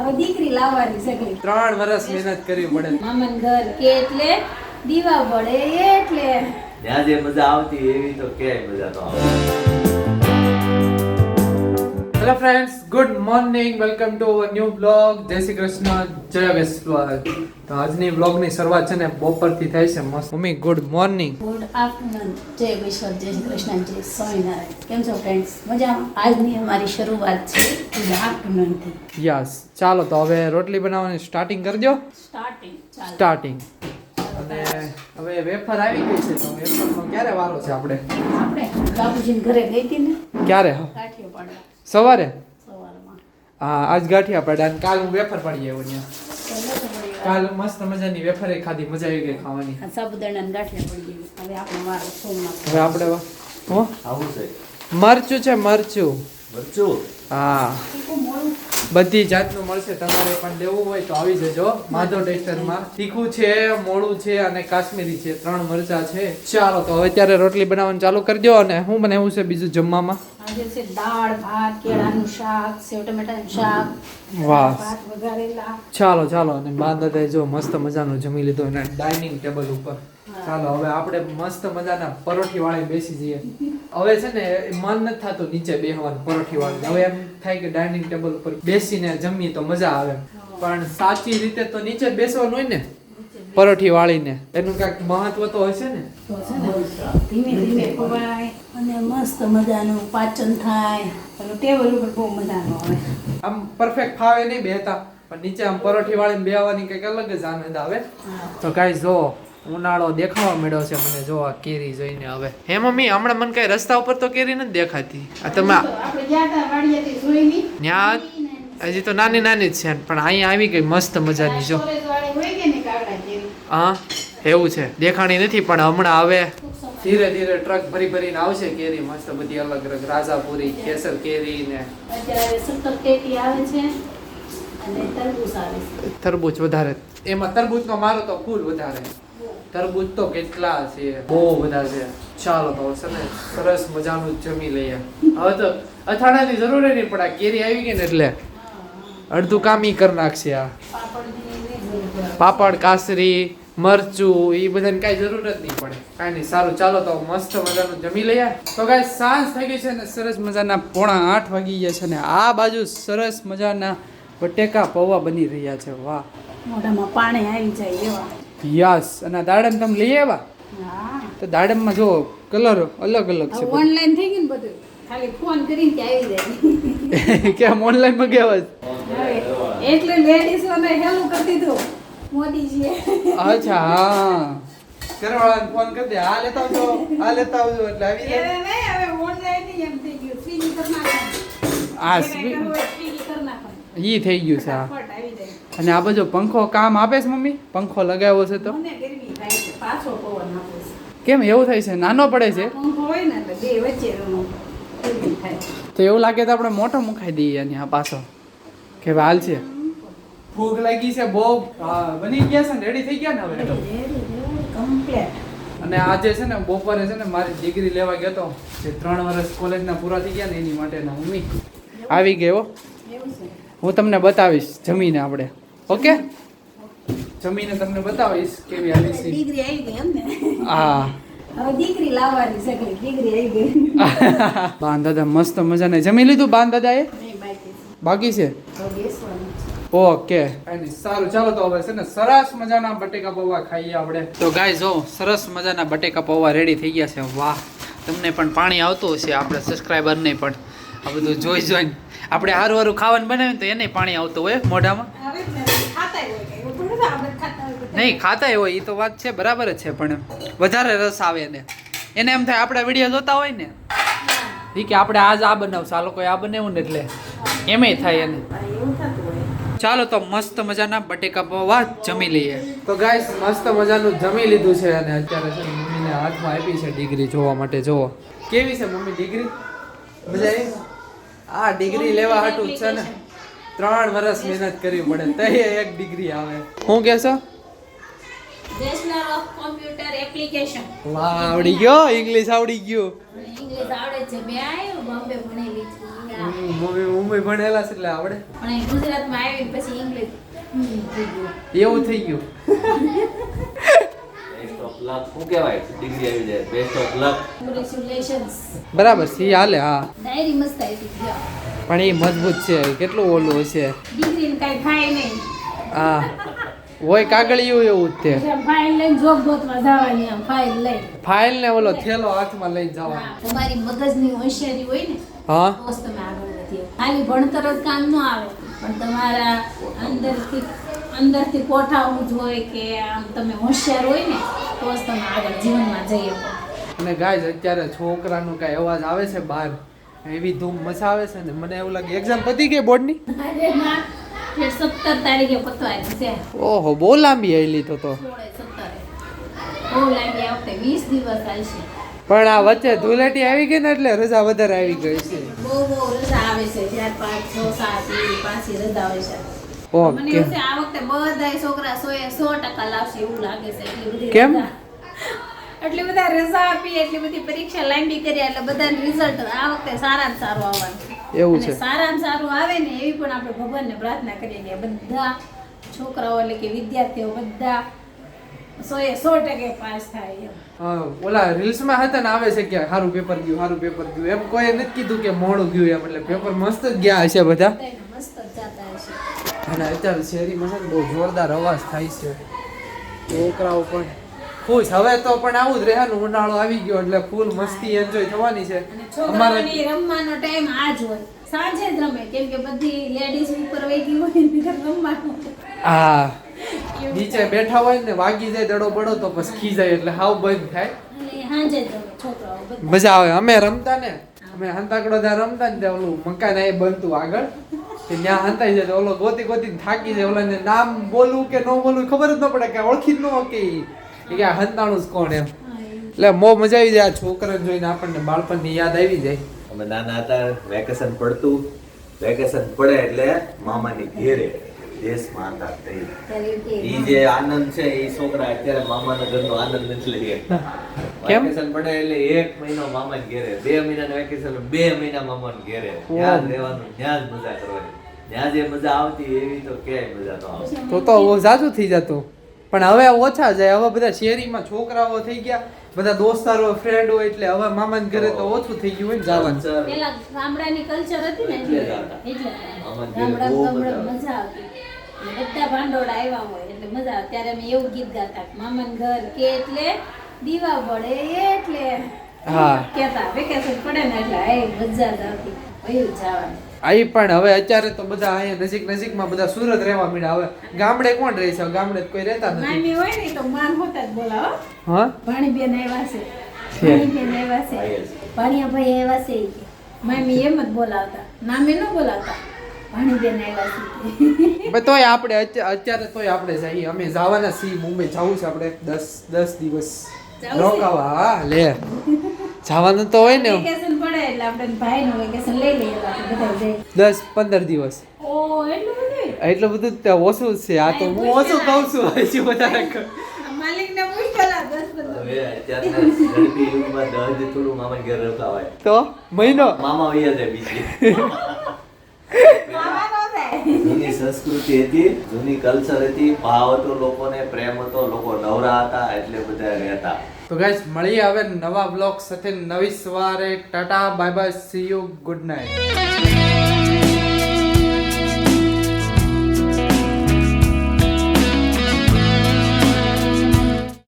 હવે દીકરી લાવવાની છે કે 3 વર્ષ મહેનત કરવી પડે. મામન ઘર કે એટલે દીવા પડે એટલે ત્યાં જે મજા આવતી એવી તો ક્યાંય મજા તો આવે. Hello friends, good morning, welcome to our new blog. જય શ્રી કૃષ્ણ, જય વેસ્ટવાલ. તો આજની બ્લોગની શરૂઆત છે ને બપોરથી થાય છે મસ્ત. Mummy good morning. Good afternoon, જય વિશ્વ, જય શ્રી કૃષ્ણ, જય સ્વામિનારાયણ. કેમ છો ફ્રેન્ડ્સ? મજામાં? આજની અમારી શરૂઆત છે ગુડ આફ્ટરનૂન થી. યસ, ચાલો તો હવે રોટલી બનાવવાની સ્ટાર્ટિંગ કરજો. સ્ટાર્ટિંગ. અને હવે વેફર આવી ગઈ છે તો વેફરનો ક્યારે વારો છે આપણે બાપુજીને ઘરે ગઈ હતી ને, ક્યારે કાઠીઓ પાડવા સવારે. સવારમાં. હા, આજ ગાંઠિયા પડ્યા અને કાલ હું વેફર પડી આવ્યો ત્યાં. તો નતો પડી. કાલ મસ્ત મજાની વેફર ખાધી, મજા આવી ગઈ ખાવાની. આ સાબુદાણાના ગાંઠિયા પડી ગઈ. હવે આપણો વારો સોમનાથ. હવે આપણે હો આવું છે મરચું છે, મરચું. મરચું. હા, તીખું મોળું. બધી જાતનું મળશે. તમારે પણ લેવું હોય તો આવી જજો માધવ ટેક્સટાઇલમાં. તીખું છે, મોળું છે અને કાશ્મીરી છે. 3 મરચા છે. ચાલો તો હવે ત્યારે રોટલી બનાવવાનું ચાલુ કરી દો. અને શું બનાવ્યું છે બીજું જમવામાં? આજે છે દાળ, ભાત, કેળાનું શાક, સેવ ટમેટાનું શાક, વાહ. ભાત વઘારેલા. ચાલો અને બા દાદાએ જો મસ્ત મજાનું જમી લીધું અને ડાઇનિંગ ટેબલ ઉપર. ચાલો હવે આપણે મસ્ત મજાના પરોઠી વાળી બેસી જઈએ. હવે છે ને મન નથી થતું નીચે બેસવાનું પરોઠી વાળી. હવે એમ થાય કે ડાઇનિંગ ટેબલ ઉપર બેસીને જમીએ તો મજા આવે. પણ સાચી રીતે તો નીચે બેસવાનું હોય ને પરોઠી વાળીને. એનું કાંઈક મહત્વ તો હશે ને. તો છે ને ધીમે ધીમે ખવાય અને મસ્ત મજાનું પાચન થાય. પેલું ટેબલ ઉપર બહુ મજાનું આવે. આમ પરફેક્ટ ફાવે નહીં બેહતા, પણ નીચે આમ પરોઠી વાળીને બેહવાની કંઈક અલગ જ આનંદ આવે. તો ગાઈસ જો ઉનાળો દેખાવા મળ્યો છે મને. જો આ કેરી જોઈને હવે હે મમ્મી, હમણાં મને કઈ રસ્તા ઉપર તો કેરી નથી દેખાતી. આ તમે આપણે ગયા હતા વાડિયાથી જોઈ ની. ત્યાં હજી તો નાની નાની જ છે, પણ અહીંયા આવી ગઈ મસ્ત મજાની. જો સ્ટોરેજ વાળી હોય કે ને કાગડા જેવી. હા એવું છે, દેખાણી નથી પણ હમણાં હવે ધીરે ધીરે ટ્રક ભરીને આવશે કેરી મસ્ત બધી અલગ અલગ. રાજાપુરી, કેસર કેરી ને અત્યારે સત્તર કેટી આવે છે અને તરબૂચ આવે છે. તરબૂચ વધારે. એમાં તરબૂચનો મારો તો ફૂલ વધારે. તરબૂચ તો કેટલા છે, બહુ બધા છે. ચાલો તો છે ને સરસ મજાનું જમી લઈએ. હવે તો અથાણાની જરૂર નહીં પડે, કેરી આવી ગઈ ને એટલે અડધું કામ ઈ કરી નાખશે. આ પાપડ, કાસરી, મરચું એ બધાને કાંઈ જરૂર જ નહીં પડે. કાંઈ નહીં. સારું ચાલો તો મસ્ત મજાનું જમી લઈએ. તો ગાઈસ સાંજ થઈ ગઈ છે ને સરસ મજાના 7:45 વાગી ગયા છે ને આ બાજુ સરસ મજાના બટેકા પૌવા બની રહ્યા છે. વાહ, મોઢામાં પાણી આવી જાય એવા. યસ. અને દાડમ તમે લઈ આવ્યા? હા, તો દાડમમાં જો કલર અલગ અલગ છે. ઓનલાઈન થઈ ગયું ને બધું. ખાલી ફોન કરીને ત્યાં આવી જાય. કેમ ઓનલાઈન મગાવ્યા છે? એટલે લેડીઝોને હેલું કરી દીધું મોદીજીએ. અચ્છા, હા. ઘરવાળાને ફોન કરી દે, આ લેતા આવજો, આ લેતા આવજો એટલે આવી જાય. એ નહીં, હવે ઓનલાઈન એમ થઈ ગયું. સ્વિગી કરી નાખવાનું. આ સ્વિગી કરી નાખવાનું. ઈ થઈ ગયું છે. આ ફટ આવી જાય. અને આ બધો પંખો કામ આપે છે મમ્મી? પંખો લગાવ્યો છે તો મને ગરમી થાય છે. પાછો પવન આપે છે. કેમ એવું થાય છે? નાનો પડે છે પંખો હોય ને એટલે બે વચ્ચે ગરમી થાય. તો એવું લાગે તો આપણે મોટો મુકાઈ દઈએ અને આ પાછો કે હાલ છે. ભૂખ લાગી છે બહુ. બની ગયા છે ને, રેડી થઈ ગયા ને હવે. કમ્પ્લીટ. અને આજે છે ને બપોરે છે ને મારી ડિગ્રી લેવા ગયો તો, જે 3 વર્ષ કોલેજના પૂરા થઈ ગયા ને એની માટેના. મમ્મી આવી ગયો. એવું છે. હું તમને બતાવીશ જમીને આપણે. ઓકે, જમીને તમને બતાવીશ કેવી આવી છે. ડિગ્રી આવી ગઈ એમ ને. હા. હવે દીકરી લાવવાની છે કે ડિગ્રી આવી ગઈ. બાન દાદા મસ્ત મજાને જમી લીધું. બાન દાદાએ નહીં બાકી છે. બાકી છે. હવે બેસવાનું છે. ઓકે, સારું ચાલો તો હવે છે ને સરસ મજાના બટેકા પૌવા ખાઈએ આપણે. તો ગાઈસ જો સરસ મજાના બટેકા પૌવા રેડી થઈ ગયા છે. વાહ, તમને પણ પાણી આવતું હશે, આપણે સબસ્ક્રાઇબર નહીં પણ આ બધું જોઈને આપણે હારું ખાવાનું બનાવ્યું તો એને પાણી આવતું હોય મોઢામાં. હવે જ ને ખાતાય હોય કે એવું થોડું છે, આપણે ખાતા હોય તો નહીં ખાતા હોય એ તો વાત છે, બરાબર જ છે, પણ વધારે રસ આવે એને એમ થાય આપણા વિડીયો જોતા હોય ને એ કે આપણે આજ આ બનાવશું, આ લોકોએ આ બનાવ્યું ને એટલે એમેય થાય એને. એવું થતું હોય. ચાલો તો મસ્ત મજાના બટેકા પૌવા જમી લઈએ. તો ગાઈસ મસ્ત મજાનું જમી લીધું છે અને અત્યારે છે મમ્મીને હાથમાં આપી છે ડિગ્રી જોવા માટે. જોવો કેવી છે મમ્મી ડિગ્રી? મજા આવી? આ ડિગ્રી લેવા હાટું છે ને 3 વર્ષ મહેનત કરવી પડે તો એક ડિગ્રી આવે. શું કહેશો? Bachelor of computer application. વાહ, આવડી ગયો ઇંગ્લિશ, આવડી ગયું. ઇંગ્લિશ આવડે છે. મેં બોમ્બે ભણેલી છું. હા. મુંબઈ ભણેલા છે એટલે આવડે. પણ અહીં ગુજરાતમાં આવીને પછી ઇંગ્લિશ થઈ ગયું. એવું થઈ ગયું. બેસ્ટ ઓફ લક શું કહેવાય ડિગ્રી આવી જાય બેસ્ટ ઓફ લક. Congratulations. બરાબર છે, ઈ હાલે. હા, ડાયરી મસ્ત આવી ગયો. પણ એ મજબૂત છે. કેટલું ઓલું હશે. ડિગ્રીને કાંઈ થાય નહીં. હા, હોય કાગળિયું એવું જ તે. એટલે આમ ફાઇલ લઈને જોબ ગોતવા જવાની, આમ ફાઇલ લઈને. ફાઇલ ને ઓલો થેલો હાથમાં લઈને જવાનો. હા, તમારી મગજની હોશિયારી હોય ને હા, તો જ તમે આગળ વધીએ. ખાલી ભણતર જ કામ ન આવે, પણ તમારા અંદરથી કોઠાવું જ હોય કે આમ તમે હોશિયાર હોય ને તો જ તમે આગળ જીવનમાં જઈ શકો. અને ગાઈઝ અત્યારે છોકરાનો કાંઈ અવાજ આવે છે બહાર, એવી ધૂમ મચાવે છે ને મને એવું લાગે એક્ઝામ પતી ગઈ બોર્ડની. અરે ના, એ 17 તારીખે પતવાની છે. ઓહો, બહુ લાંબી આવેલી તો 16 17 બહુ લાંબી આ વખતે 20 દિવસ આવશે. પણ આ વચ્ચે ધૂળેટી આવી ગઈ ને એટલે રજા વધારે આવી ગઈ છે. બહુ રજા આવે છે, 4 5 6 7 એવી પાછી રજા હોય છે. મને ઓકે. એવું છે આ વખતે બધાય છોકરા 100% લાવશે એવું લાગે છે. એટલી બધી કેમ? રજા. એટલી બધા રજા આપી, એટલી બધી પરીક્ષા લાંબી કરી એટલે બધાનું રિઝલ્ટ આ વખતે સારામાં સારું આવવાનું છે. એવું અને છે. સારામાં સારું આવે ને એવી પણ આપણે ભગવાનને પ્રાર્થના કરીએ કે બધા છોકરાઓ એટલે કે વિદ્યાર્થીઓ બધા 100% પાસ થાય એમ. ઓલા રીલ્સમાં હતા ને આવે છે કે સારું પેપર ગયું, સારું પેપર ગયું, એમ કોઈ નથી કીધું કે મોડું ગયું એમ. એટલે પેપર મસ્ત જ ગયા હશે બધા. બધાયને મસ્ત જ જાતા હશે. અને અત્યારે શહેરીમાં છે ને બહુ જોરદાર અવાજ થાય છે. છોકરાઓ પણ ખુશ. હવે તો પણ આવું જ રહેવાનું, ઉનાળો આવી ગયો એટલે ફૂલ મસ્તી એન્જોય થવાની છે. અને છોકરાઓની રમવાનો ટાઈમ આ જ હોય, સાંજે જ રમે કેમ કે બધી લેડીઝ ઉપર વહી ગઈ હોય ને એટલે રમવાનું. હા, નીચે બેઠા હોય ને વાગી જાય દડો બડો તો પછી ખીજાય એટલે હાવ બંધ થાય. એટલે સાંજે જ રમે છોકરાઓ બધા. મજા આવે. અમે રમતા ને, અમે હંતાકડો ત્યાં રમતા ને ત્યાં ઓલું મકાન એ બનતું આગળ, કે ત્યાં હંતાઈ જાય તો ઓલો ગોતી ગોતીને થાકી જાય. ઓલાને નામ બોલવું કે ન બોલવું ખબર જ ન પડે, કે ઓળખી જ ન કે ઈ કે આ હંતાણું જ કોણ એમ. હા, એવું. એટલે બહુ મજા આવી જાય. આ છોકરાને જોઈને આપણને બાળપણની યાદ આવી જાય. અમે નાના હતા વેકેશન પડતું વેકેશન પડે એટલે મામાની ઘેરે દેશમાં હતા તઈ. ત્યારે એવું કે ઈ જે આનંદ છે એ છોકરા અત્યારે મામાના ઘરનો આનંદ નથી લઈ શકતા. કેમ? વેકેશન પડે એટલે 1 મહિનો મામાના ઘેરે, 2 મહિનાના વેકેશન 2 મહિના મામાના ઘેરે, ત્યાં જ રહેવાનું, ત્યાં જ મજા કરવાની. ત્યાં જે મજા આવતી એવી તો ક્યાંય મજા ન આવે. તો બહુ ઝાઝું થઈ જતું. પણ હવે ઓછા જાય. હવે બધા શહેરીમાં છોકરાઓ થઈ ગયા, બધા દોસ્તારો ફ્રેન્ડ હોય એટલે હવે મામાના ઘરે તો ઓછું થઈ ગયું હોય ને જવાનું. પેલા ગામડાની કલ્ચર હતી ને એટલે આમાં ઘેરે બહુ ગામડામાં મજા મજા આવતી. અને બધા ભાંડોળ આવ્યા હોય એટલે મજા આવે. ત્યારે અમે એવું ગીત ગાતા મામાન ઘર કે એટલે દીવા પડે એટલે હા. કેતા વેકેશન પડે ને એટલે એ મજા જ આવતી. વયું જવાનું. આઈ પણ હવે અત્યારે તો બધા અહીંયા નજીકમાં બધા સુરત રહેવા માંડ્યા. હવે ગામડે કોણ રહે છે? ગામડે તો કોઈ રહેતા નથી. મામી હોય ને તો માન હોતા જ બોલાવો. હા, ભાણીબેન આવ્યા છે, ભાણીબેન આવ્યા છે, ભાણિયાભાઈ આવ્યા છે ઈ કે. મામી એમ જ બોલાવતા, નામે ન બોલાવતા. ભાણીબેન આવ્યા છે. પણ તોય આપણે અત્યારે તોય આપણે જઈએ. અમે જવાના છીએ મુંબઈ. જવું છે આપણે 10 દિવસ જાવું છે? રોકાવા. હા, લે જવાનું તો હોય ને વેકેશન પડે એટલે આપણે ભાઈનું વેકેશન લઈ લઈએ તો આપણે બધા જઈએ. 10-15 દિવસ. ઓ એટલું બધું? એટલું બધું જ તે ઓછું જ છે. આ તો હું ઓછું કહું છું, હજી વધારે માલિકને પૂછ પેલા 10-15. હવે અત્યારના ઝડપી યુગમાં દહેજ થોડું મામાના ઘેર રખાવાય. તો મહિનો. મામા વૈયા જાય બીજી. ખાવાનો છે. જૂની સંસ્કૃતિ હતી, જૂની કલ્ચર હતી, ભાવ હતો લોકોને, પ્રેમ હતો, લોકો નવરા હતા એટલે બધા રહેતા. તો ગાઈસ મળીએ હવે નવા બ્લોગ સાથે નવી સવારે. Tata, bye bye, C you, good night.